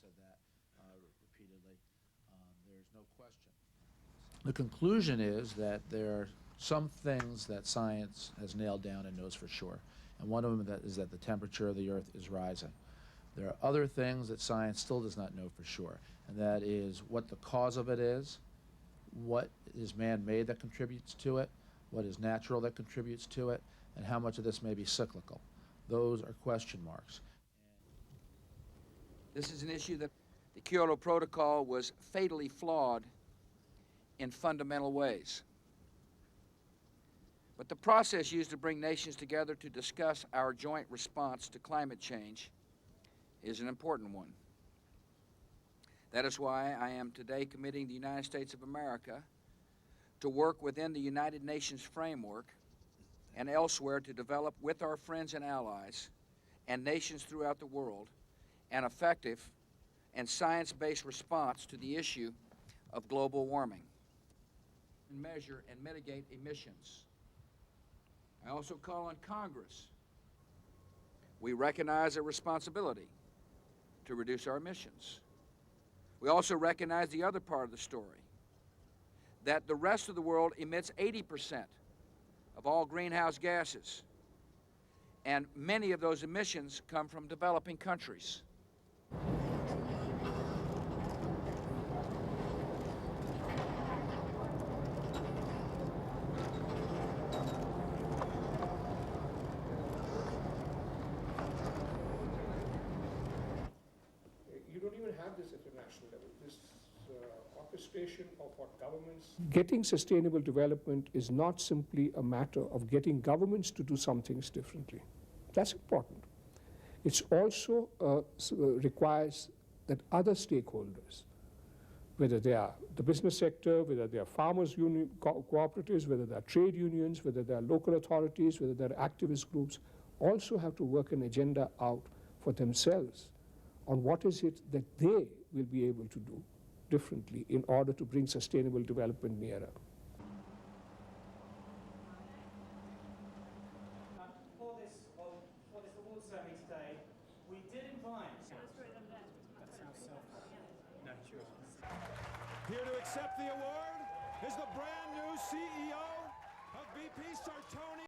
said that repeatedly. There's no question. The conclusion is that there are some things that science has nailed down and knows for sure, and one of them is that the temperature of the Earth is rising. There are other things that science still does not know for sure, and that is what the cause of it is, what is man-made that contributes to it, what is natural that contributes to it, and how much of this may be cyclical. Those are question marks. This is an issue that the Kyoto Protocol was fatally flawed in fundamental ways. But the process used to bring nations together to discuss our joint response to climate change is an important one. That is why I am today committing the United States of America to work within the United Nations framework and elsewhere to develop with our friends and allies and nations throughout the world an effective and science-based response to the issue of global warming and measure and mitigate emissions. I also call on Congress. We recognize a responsibility to reduce our emissions. We also recognize the other part of the story, that the rest of the world emits 80% of all greenhouse gases, and many of those emissions come from developing countries. You don't even have this international level, this orchestration of what governments... Getting sustainable development is not simply a matter of getting governments to do some things differently. That's important. It also requires that other stakeholders, whether they are the business sector, whether they are farmers' union, cooperatives, whether they are trade unions, whether they are local authorities, whether they are activist groups, also have to work an agenda out for themselves on what is it that they will be able to do differently in order to bring sustainable development nearer. For this award ceremony today, we did invite... That sounds self-help. No, sure. Here to accept the award is the brand new CEO of BP, Sir Tony.